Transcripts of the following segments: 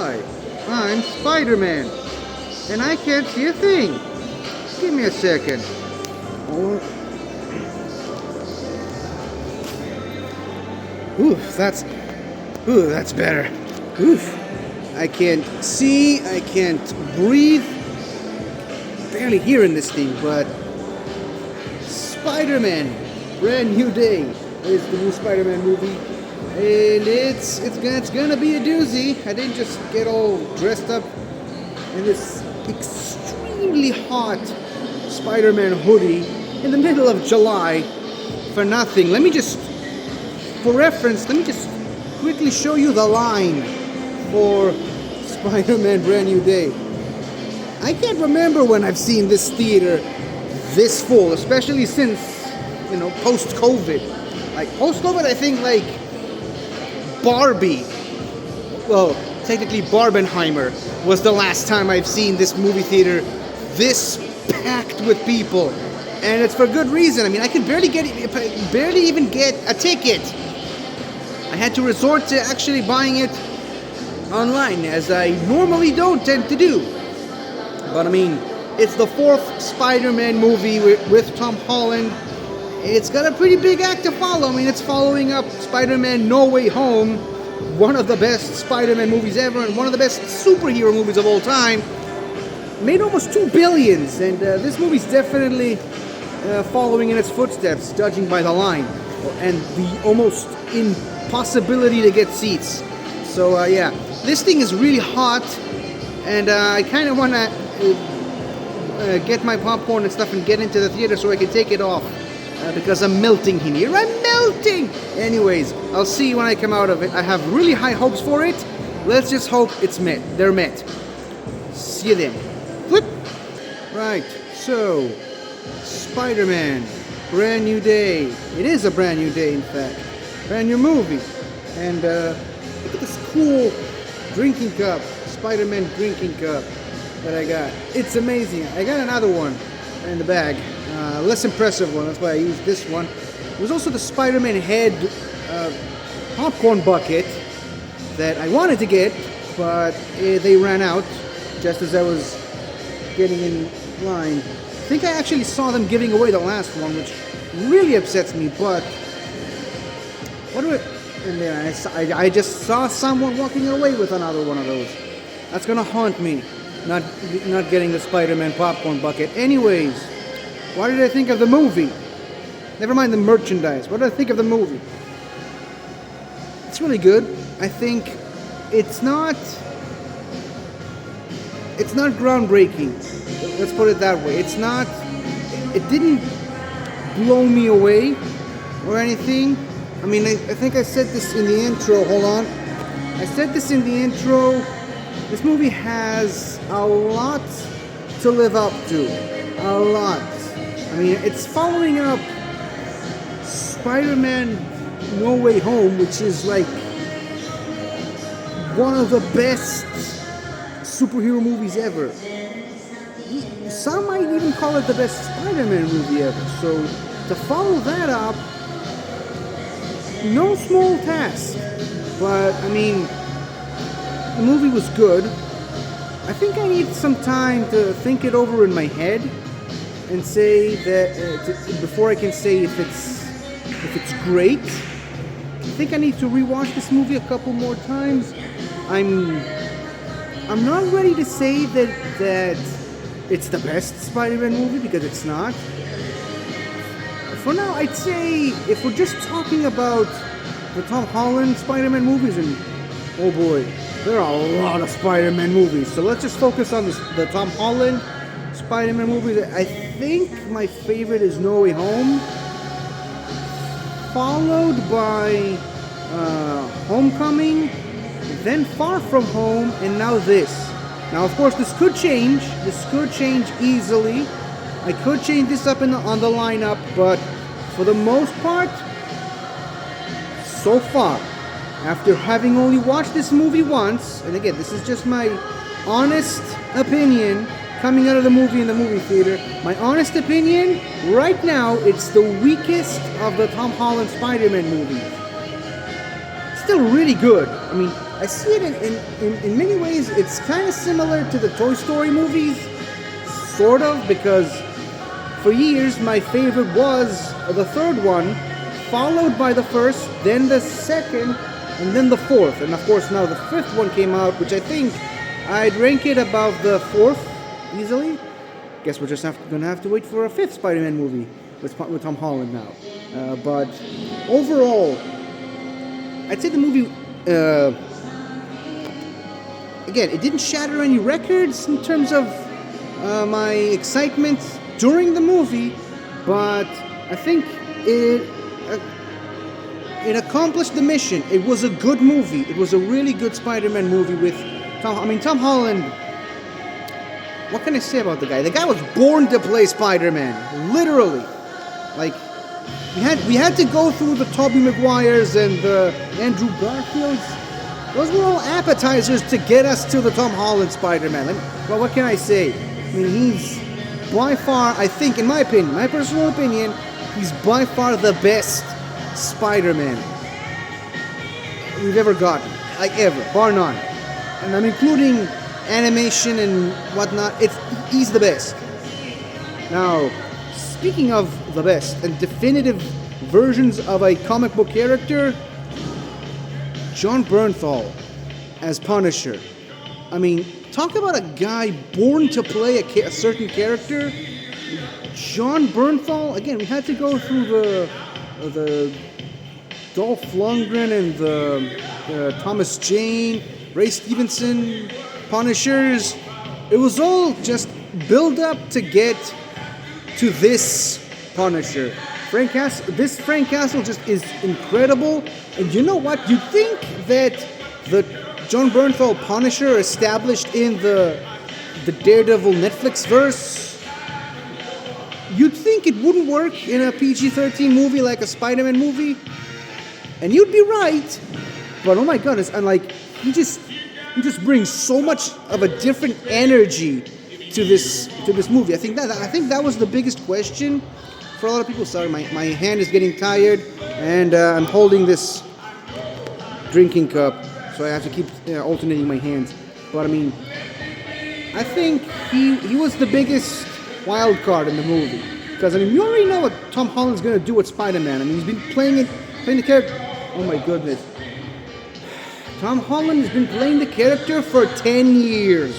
Hi, I'm Spider-Man, and I can't see a thing. Give me a second. Oh. That's better. Oof. I can't see, I can't breathe. Barely hearing this thing, but Spider-Man, Brand New Day is the new Spider-Man movie, and it's gonna be a doozy. I didn't just get all dressed up in this extremely hot Spider-Man hoodie in the middle of July for nothing. For reference, let me just quickly show you the line for Spider-Man Brand New Day. I can't remember when I've seen this theater this full, especially since, post-COVID. Like, post-COVID, I think, like, Barbie, well, technically Barbenheimer, was the last time I've seen this movie theater this packed with people. And it's for good reason. I mean, I could barely even get a ticket. I had to resort to actually buying it online, as I normally don't tend to do. But I mean, it's the fourth Spider-Man movie with Tom Holland. It's got a pretty big act to follow. I mean, it's following up Spider-Man No Way Home, one of the best Spider-Man movies ever, and one of the best superhero movies of all time. Made almost $2 billion, and this movie's definitely following in its footsteps, judging by the line and the almost impossibility to get seats. So yeah, this thing is really hot, and I kind of want to get my popcorn and stuff and get into the theater so I can take it off, because I'm melting in here. I'm melting! Anyways, I'll see you when I come out of it. I have really high hopes for it. Let's just hope they're met. See you then. Flip! Right, so Spider-Man, Brand New Day. It is a brand new day, in fact. Brand new movie. And look at this cool drinking cup, Spider-Man drinking cup that I got. It's amazing. I got another one in the bag, less impressive one. That's why I used this one. There's also the Spider-Man head popcorn bucket that I wanted to get, but they ran out just as I was getting in line. I think I actually saw them giving away the last one, which really upsets me, but and then I just saw someone walking away with another one of those. That's gonna haunt me, not getting the Spider-Man popcorn bucket. Anyways, what did I think of the movie? Never mind the merchandise. What did I think of the movie? It's really good. I think it's not groundbreaking. Let's put it that way. It didn't blow me away or anything. I mean, I think I said this in the intro. Hold on. I said this in the intro. This movie has a lot to live up to. A lot. I mean, it's following up Spider-Man No Way Home, which is like one of the best superhero movies ever. Some might even call it the best Spider-Man movie ever. So to follow that up, no small task. But I mean, the movie was good. I think I need some time to think it over in my head and say that before I can say if it's great. I think I need to rewatch this movie a couple more times. I'm not ready to say that it's the best Spider-Man movie, because it's not. For now, I'd say if we're just talking about the Tom Holland Spider-Man movies, and oh boy, there are a lot of Spider-Man movies. So let's just focus on the Tom Holland Spider-Man movies. I think my favorite is No Way Home, followed by Homecoming, then Far From Home, and now this. Now, of course, this could change. This could change easily. I could change this up on the lineup, but for the most part, so far, after having only watched this movie once, and again, this is just my honest opinion coming out of the movie in the movie theater, my honest opinion, right now, it's the weakest of the Tom Holland Spider-Man movies. Still really good. I mean, I see it in many ways. It's kind of similar to the Toy Story movies, sort of, because for years my favorite was the third one, followed by the first, then the second, and then the fourth. And of course now the fifth one came out, which I think I'd rank it above the fourth easily. Guess we're just gonna have to wait for a fifth Spider-Man movie with Tom Holland now. But overall, I'd say the movie, again, it didn't shatter any records in terms of my excitement during the movie, but I think it accomplished the mission. It was a good movie. It was a really good Spider-Man movie with Tom Holland. What can I say about the guy? The guy was born to play Spider-Man, literally. Like, we had to go through the Tobey Maguires and the Andrew Garfields. Those were all appetizers to get us to the Tom Holland Spider-Man. Well, what can I say? I mean, he's by far, I think, in my opinion, my personal opinion, he's by far the best Spider-Man we've ever gotten. Like, ever, bar none. And I'm including animation and whatnot. He's the best. Now, speaking of the best and definitive versions of a comic book character, Jon Bernthal as Punisher. I mean, talk about a guy born to play a certain character. Jon Bernthal, again, we had to go through the Dolph Lundgren and the Thomas Jane, Ray Stevenson Punishers. It was all just build up to get to this Punisher. This Frank Castle just is incredible. And you know what? You'd think that the Jon Bernthal Punisher established in the Daredevil Netflix verse, you'd think it wouldn't work in a PG-13 movie like a Spider-Man movie. And you'd be right. But oh my goodness, and like he just brings so much of a different energy to this movie. I think that was the biggest question for a lot of people. Sorry, my hand is getting tired, and I'm holding this drinking cup, so I have to keep alternating my hands. But I mean, I think he was the biggest wild card in the movie, because I mean, you already know what Tom Holland's gonna do with Spider-Man. I mean, he's been playing the character. Oh my goodness. Tom Holland has been playing the character for 10 years.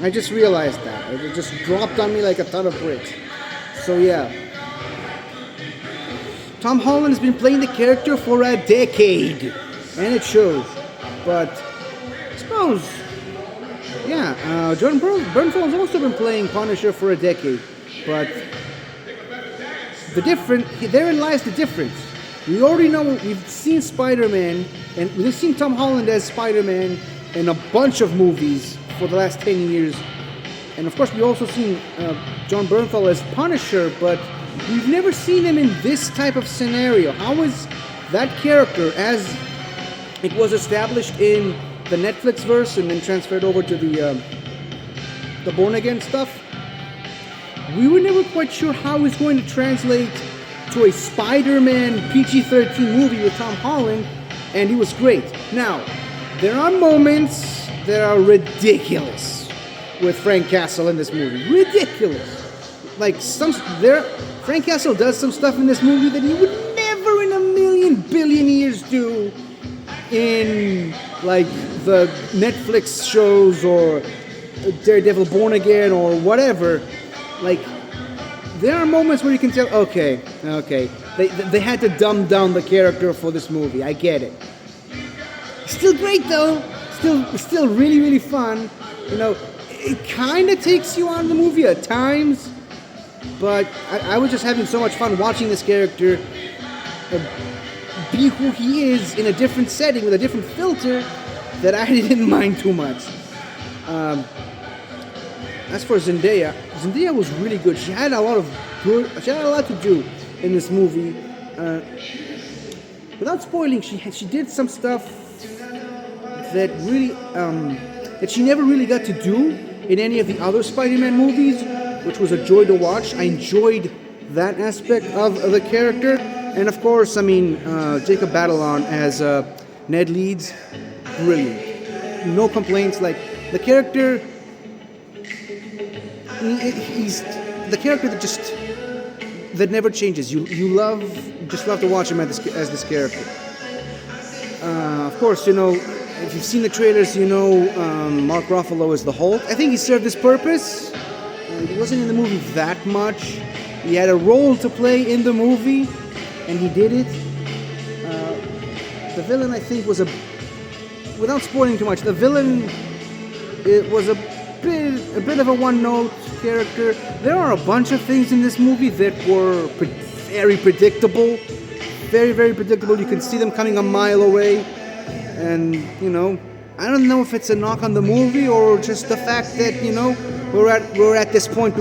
I just realized that. It just dropped on me like a ton of bricks. So yeah. Tom Holland has been playing the character for a decade. And it shows. But I suppose, yeah, Jon Bernthal has also been playing Punisher for a decade. But therein lies the difference. We already know, we've seen Spider-Man, and we've seen Tom Holland as Spider-Man in a bunch of movies for the last 10 years. And of course, we've also seen Jon Bernthal as Punisher, but we've never seen him in this type of scenario. How is that character, as it was established in the Netflix verse and then transferred over to the Born Again stuff? We were never quite sure how he's going to translate to a Spider-Man PG-13 movie with Tom Holland, and he was great. Now, there are moments that are ridiculous with Frank Castle in this movie. Ridiculous. Like, Frank Castle does some stuff in this movie that he would never in a million billion years do in, like, the Netflix shows or Daredevil Born Again or whatever. Like, there are moments where you can tell, okay, they had to dumb down the character for this movie. I get it. Still great though. Still really, really fun. You know, it kind of takes you out of the movie at times, but I was just having so much fun watching this character be who he is in a different setting with a different filter that I didn't mind too much. As for Zendaya was really good. She had a lot to do in this movie. Without spoiling, she did some stuff that really that she never really got to do in any of the other Spider-Man movies, which was a joy to watch. I enjoyed that aspect of the character, and of course, I mean Jacob Batalon as Ned Leeds. brilliant. No complaints. Like the character, he's the character that never changes. Just love to watch him as this character. Of course, if you've seen the trailers, Mark Ruffalo is the Hulk. I think he served his purpose. He wasn't in the movie that much. He had a role to play in the movie, and he did it. The villain, I think, without spoiling too much, the villain was a bit of a one-note character. There are a bunch of things in this movie that were very predictable. Very, very predictable. You can see them coming a mile away. And, I don't know if it's a knock on the movie or just the fact that, we're at this point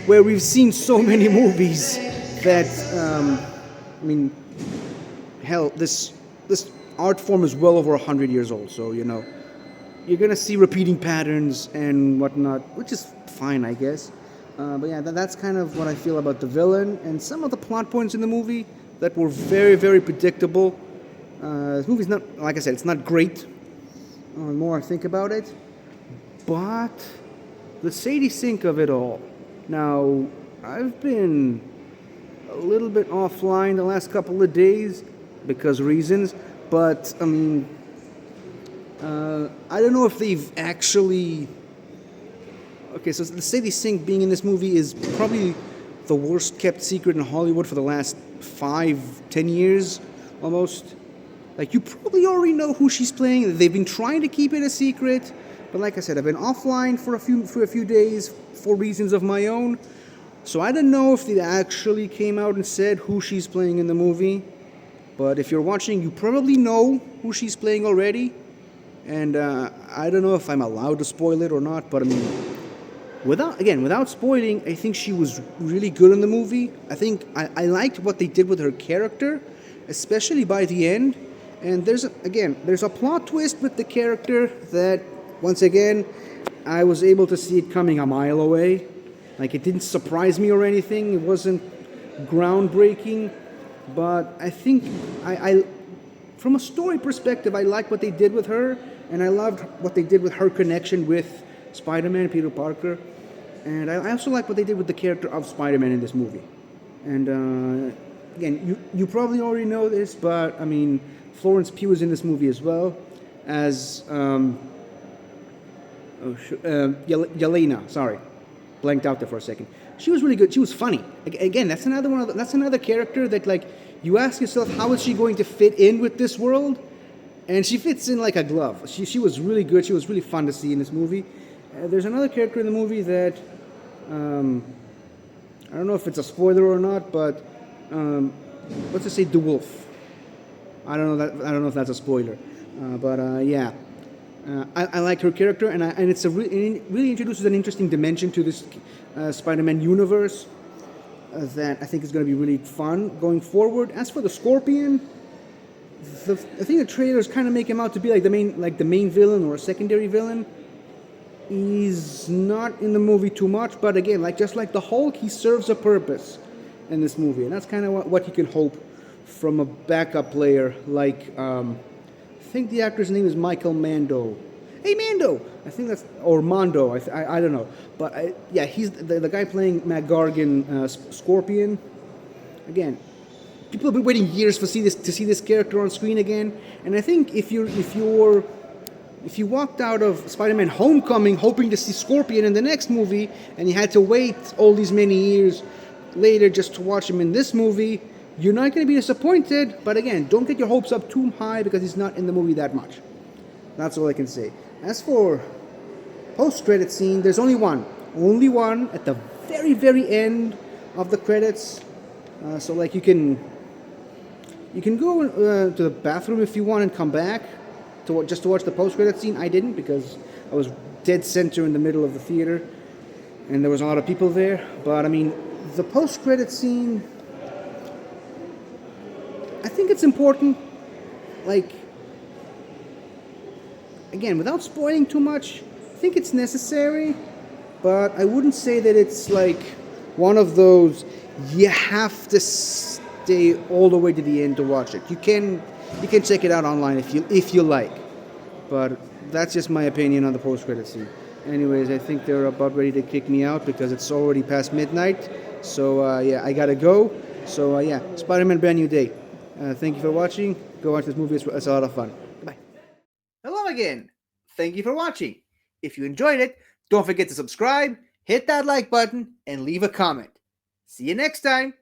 where we've seen so many movies that, hell, this art form is well over 100 years old. So, you're going to see repeating patterns and whatnot, which is fine, I guess. But yeah, that's kind of what I feel about the villain and some of the plot points in the movie that were very, very predictable. This movie's not, like I said, it's not great. The more I think about it. But the Sadie Sink of it all. Now, I've been a little bit offline the last couple of days because reasons. But, I don't know if they've actually... Okay, so the Sadie Sink being in this movie is probably the worst kept secret in Hollywood for the last 5-10 years, almost. Like, you probably already know who she's playing. They've been trying to keep it a secret. But like I said, I've been offline for a few days for reasons of my own. So I don't know if they actually came out and said who she's playing in the movie. But if you're watching, you probably know who she's playing already. And I don't know if I'm allowed to spoil it or not. But without spoiling, I think she was really good in the movie. I think I liked what they did with her character, especially by the end. And there's a plot twist with the character that, once again, I was able to see it coming a mile away. Like, it didn't surprise me or anything. It wasn't groundbreaking. But I think, from a story perspective, I like what they did with her. And I loved what they did with her connection with Spider-Man, Peter Parker. And I also like what they did with the character of Spider-Man in this movie. And, again, you probably already know this, but, Florence Pugh is in this movie as well as Yelena. Sorry, blanked out there for a second. She was really good. She was funny. Again, that's another character that, like, you ask yourself, how is she going to fit in with this world? And she fits in like a glove. She was really good. She was really fun to see in this movie. There's another character in the movie that I don't know if it's a spoiler or not, but let's just say DeWolf. I don't know if that's a spoiler, but yeah, I like her character, and it really introduces an interesting dimension to this Spider-Man universe that I think is going to be really fun going forward. As for the Scorpion, I think the trailers kind of make him out to be like the main villain or a secondary villain. He's not in the movie too much, but again, just like the Hulk, he serves a purpose in this movie, and that's kind of what you can hope from a backup player like, I think the actor's name is Michael Mando. Hey, Mando! I think that's, or Mondo, I don't know. But, yeah, he's the guy playing Matt Gargan, Scorpion. Again, people have been waiting years to see this character on screen again. And I think if you walked out of Spider-Man Homecoming hoping to see Scorpion in the next movie, and you had to wait all these many years later just to watch him in this movie, you're not going to be disappointed. But again, don't get your hopes up too high because he's not in the movie that much. That's all I can say. As for post-credit scene, there's only one at the very, very end of the credits. So like you can go to the bathroom if you want and come back just to watch the post-credit scene. I didn't because I was dead center in the middle of the theater and there was a lot of people there. But I mean, the post-credit scene, I think it's important. Like, again, without spoiling too much, I think it's necessary, but I wouldn't say that it's like one of those you have to stay all the way to the end to watch it. You can check it out online if you like, But that's just my opinion on the post-credit scene. Anyways, I think they're about ready to kick me out because it's already past midnight. So yeah, I gotta go. So yeah, Spider-Man Brand New Day. Thank you for watching. Go watch this movie. It's a lot of fun. Goodbye. Hello again. Thank you for watching. If you enjoyed it, don't forget to subscribe, hit that like button, and leave a comment. See you next time.